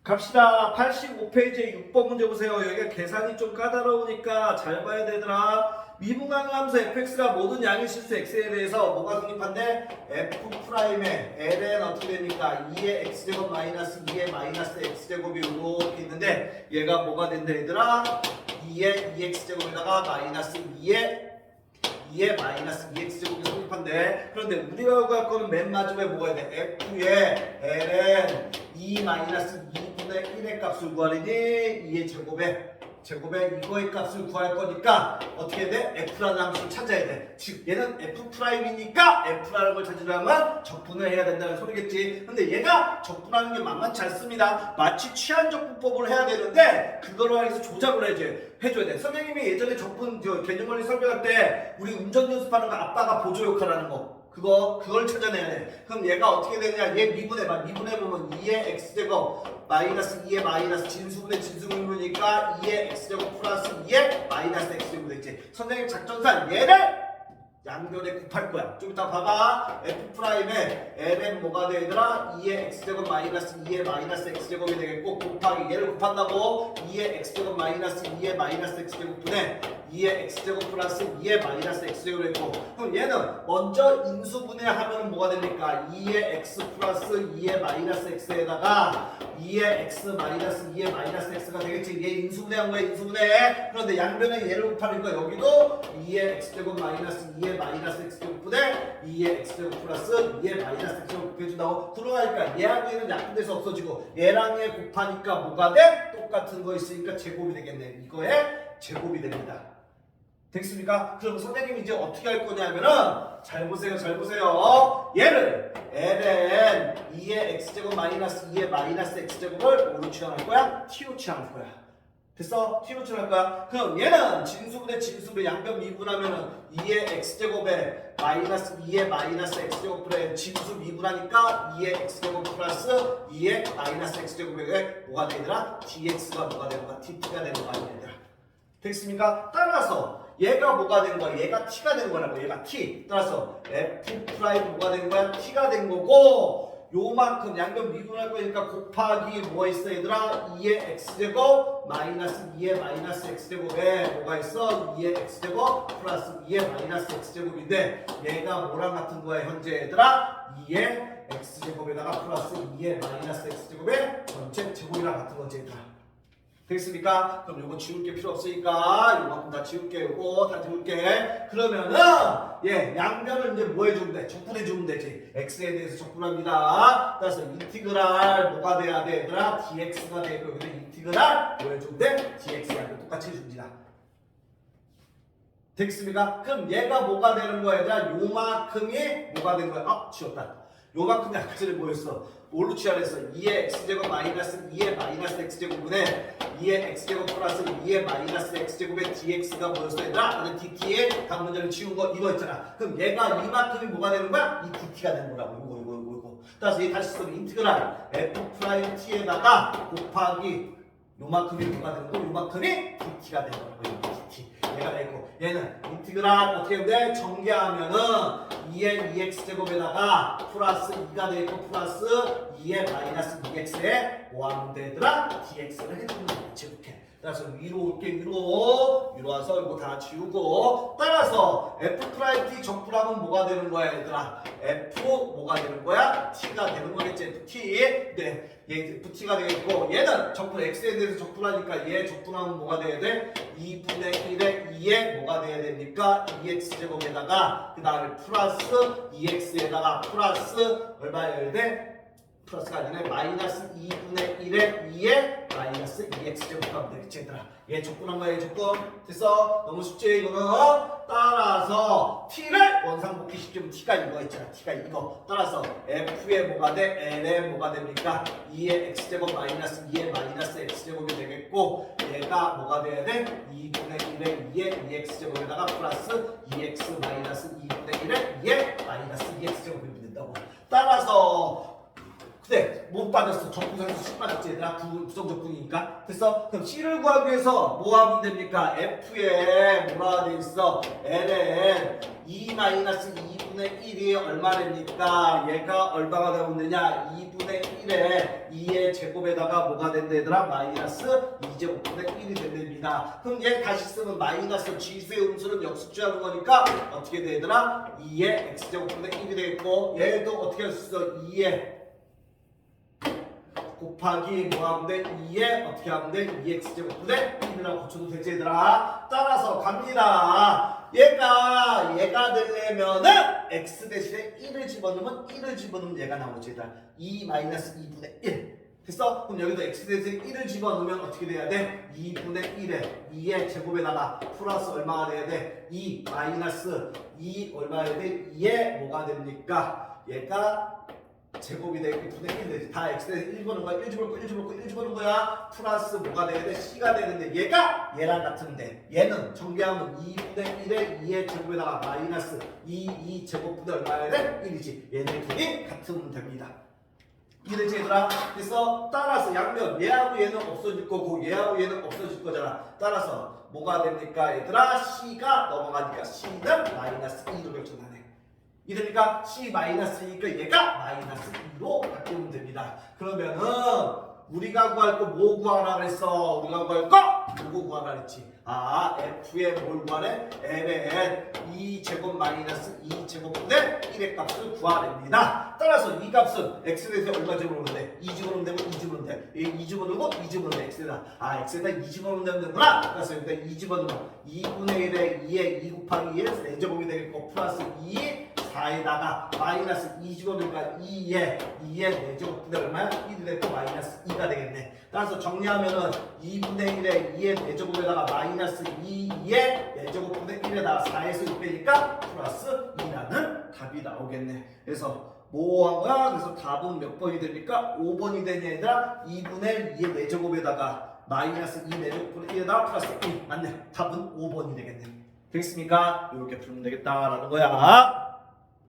갑시다. 85페이지에 6번 문제 보세요. 여기가 계산이 좀 까다로우니까 잘 봐야 되더라. 미분가능함수 fx가 모든 양의 실수 x에 대해서 뭐가 성립한데? f'의 ln 어떻게 됩니까? 2의 x제곱 마이너스 2의 마이너스 x제곱이 이렇게 있는데 얘가 뭐가 된다 얘들아? 2의 2x제곱에다가 마이너스 2의 마이너스 2x제곱이 성립한대. 그런데 우리가 구할 거는 맨 마지막에 뭐가 돼? f의 ln 2 마이너스 2분의 1의 값을 구하려니 2의 제곱에 이거의 값을 구할 거니까 어떻게 해야 돼? f라는 함수를 찾아야 돼. 즉 얘는 f'이니까 f라는 걸 찾으려면 적분을 해야 된다는 소리겠지. 근데 얘가 적분하는 게 만만치 않습니다. 마치 취한적분법을 해야 되는데 그거를 하기 위해서 조작을 해줘야 돼. 선생님이 예전에 적분 개념원리 설명할 때 우리 운전 연습하는 거 아빠가 보조 역할하는 거 그걸 찾아내야 돼. 그럼 얘가 어떻게 되냐? 얘 미분해봐. 미분해보면 2의 x제곱 마이너스 2의 마이너스 진수분의 진수분이니까 2의 x제곱 플러스 2의 마이너스 x제곱 되겠지. 선생님 작전상 얘를 양변에 곱할 거야. 좀 이따 봐봐. f'의 ln 뭐가 돼 얘들아? 2의 x제곱 마이너스 2의 마이너스 x제곱이 되겠고 곱하기 얘를 곱한다고 2의 x제곱 마이너스 2의 마이너스 x제곱분의 2의 x제곱 플러스 2의 마이너스 x제곱이 되고 그럼 얘는 먼저 인수분해하면 뭐가 됩니까? 2의 x 플러스 2의 마이너스 x에다가 2의 x 마이너스 2의 마이너스 x가 되겠지. 얘 인수분해한 거야. 인수분해. 그런데 양변에 얘를 곱하니까 여기도 2의 x제곱 마이너스 2의 마이너스 x제곱분의 2의 x제곱 플러스 2의 마이너스 x제곱 곱해준다고 들어가니까 얘하고 얘는 약분돼서 없어지고 얘랑 얘 곱하니까 뭐가 돼? 똑같은 거 있으니까 제곱이 되겠네. 이거의 제곱이 됩니다. 됐습니까? 그럼 선생님이 이제 어떻게 할 거냐면은 잘 보세요. 얘를 ln 2의 x제곱 마이너스 2의 마이너스 x제곱을 뭐로 취향할 거야? t로 취향할 거야. 됐어? t로 취향할 거야. 그럼 얘는 진수분의 진수분의 양변 미분하면은 2의 x제곱에 마이너스 2의 마이너스 x제곱분의 진수 미분하니까 2의 x제곱 플러스 2의 마이너스 x제곱에 뭐가 되더라? dx가 뭐가 되는 거야? dt가 되는 거 아니야 얘들아. 됐습니까? 따라서 얘가 뭐가 된 거야? 얘가 t가 된 거라고. 얘가 t. 따라서 f' 뭐가 된 거야? t가 된 거고 요만큼 양변 미분할 거니까 곱하기 뭐가 있어 얘들아? 2의 x제곱 마이너스 2의 마이너스 x제곱에 뭐가 있어? 2의 x제곱 플러스 2의 마이너스 x제곱인데 얘가 뭐랑 같은 거야 현재 얘들아? 2의 x제곱에다가 플러스 2의 마이너스 x제곱의 전체 제곱이랑 같은 거지 얘들아. 되겠습니까? 그럼 요거 지울 게 필요 없으니까 요만큼 다 지울게. 요거 다 지울게. 그러면은 양변을 이제 뭐 해주면 돼? 적분해 주면 되지. x에 대해서 적분합니다. 따라서 인티그랄 뭐가 돼야 돼 얘들아? dx가 되고 여기는 인티그랄 뭐 해주면 돼? dx야. 똑같이 해줍니다. 되겠습니까? 그럼 얘가 뭐가 되는 거야 얘들아? 요만큼이 뭐가 된 거야? 지웠다. 요만큼이 아까 전에 뭐였어? 뭘로 취하랬어? 2의 x제곱 마이너스 2의 마이너스 x제곱분의 2의 x제곱 플러스 2의 마이너스 x제곱의 dx가 뭐였어 얘들아? 나는 dt의 각 문제를 치운 거 이거 있잖아. 그럼 얘가 이만큼이 뭐가 되는 거야? 이 dt가 되는 거라고. 이거. 따라서 얘 다시 써서 인티그랄 f't에다가 곱하기 요만큼이 뭐가 되는 거? 요만큼이 dt가 되는 거라고. dt. 얘가 되고 얘는 인티그랄 어떻게 하면 돼? 전개하면은 2의 2x제곱에다가 플러스 2가 되고 플러스 2의 마이너스 2x에 뭐 하면 되더라? dx를 해주면 되지. 이렇게. 따라서 위로 올게. 위로 와서 이거 다 지우고 따라서 f't 적분하면 뭐가 되는 거야 얘들아? f 뭐가 되는 거야? t가 되는 거겠지. ft. 네. 얘 ft가 되겠고 얘는 적분 x에 대해서 적분하니까 얘 적분하면 뭐가 돼야 돼? 2분의 1에 2에 뭐가 돼야 됩니까? 2x제곱에다가 그 다음에 플러스 2x에다가 플러스 얼마여야 돼? 플러스가 아니네. 마이너스 2분의 1에 2에 마이너스 2x제곱 하면 되겠지 얘들아. 얘 적분한 거야. 얘 적분. 됐어? 너무 쉽지 이거는. 따라서 t를 원상복귀시키면 t가 이거 있잖아. t가 이거. 따라서 f에 뭐가 돼? l에 뭐가 됩니까? 2의 x제곱 마이너스 2의 마이너스 x제곱이 되겠고 얘가 뭐가 돼야 돼? 2분의 1에 2의 2x제곱에다가 플러스 2x 마이너스 2분의 1에 2의 마이너스 2x제곱이 된다고. 따라서 근데 못 빠졌어. 적분상에서 10 빠졌지 얘들아. 부정적분이니까. 됐어? 그럼 C를 구하기 위해서 뭐 하면 됩니까? F에 뭐라 돼 있어? ln 2-2분의 1이 얼마 됩니까? 얘가 얼마가 되면 되냐? 2분의 1에 2의 제곱에다가 뭐가 된다 얘들아? 마이너스 2제곱분의 1이 된답니다. 그럼 얘 다시 쓰면 마이너스 지수의 음수는 역수치하는 거니까 어떻게 돼 얘들아? 2의 x제곱분의 1이 되겠고 얘도 어떻게 할 수 있어? 2의 곱하기 뭐 하면 돼? 2에 어떻게 하면 돼? 2x제곱분의 1이라고 고쳐도 되지 얘들아. 따라서 갑니다. 얘가 되려면은 x 대신에 1을 집어넣으면 1을 집어넣으면 얘가 나오지 얘들아. 2-2분의 1 됐어? 그럼 여기도 x 대신에 1을 집어넣으면 어떻게 돼야 돼? 2분의 1에 2의 제곱에다가 플러스 얼마가 돼야 돼? 2 마이너스 2 얼마가 돼야 돼? 2에 뭐가 됩니까? 얘가 제곱이 되고 분의 1 되지. 다 x에 1 보는 거야. 1 집어넣고 1 집어넣고 1 집어넣는 거야. 플러스 뭐가 돼야 돼? c가 되는데 얘가 얘랑 같은데 얘는 정비하면 2분의 1에 2의 제곱에다가 마이너스 2 제곱분의 얼마야 돼? 1이지. 얘네 둘이 같으면 됩니다. 이해되지 얘들아? 그래서 따라서 양면 얘하고 얘는 없어질 거고 얘하고 얘는 없어질 거잖아. 따라서 뭐가 됩니까 얘들아? c가 넘어가니까 c는 마이너스 2로 결정하네. 이러니까 C-2니까 얘가 마이너스 2로 바뀌면 됩니다. 그러면은 우리가 구할 거 뭐 구하라 그랬어? 우리가 구할 거 누구 구하라 그랬지? F의 뭘 구하래? ln 2제곱 마이너스 2제곱분의 1의 값을 구하랍니다. 따라서 이 값은 x에 대해서 얼마 집어넣으면 돼? 2 집어넣으면 되고 2 집어넣으면 돼. 2 집어넣고 2 집어넣으면 돼. x에다. x에다 2 집어넣으면 되는구나. 따라서 여기다 2 집어넣으면 2분의 1에 2에 2 곱하기 1 4제곱이 되겠고 플러스 2 4에다가 마이너스 2 집어넣으니까 2에 4제곱분의 얼마야? 1이 되고 마이너스 2가 되겠네. 따라서 정리하면은 2분의 1에 2의 4제곱에다가 마이너스 2의 4제곱분의 1에다가 4에서 6 빼니까 플러스 2라는 답이 나오겠네. 그래서 뭐 한 거야? 그래서 답은 몇 번이 됩니까? 5번이 되냐 얘들아? 2분의 2의 4제곱에다가 마이너스 2 4제곱분의 1에다가 플러스 1 맞네. 답은 5번이 되겠네. 되겠습니까? 이렇게 풀면 되겠다라는 거야.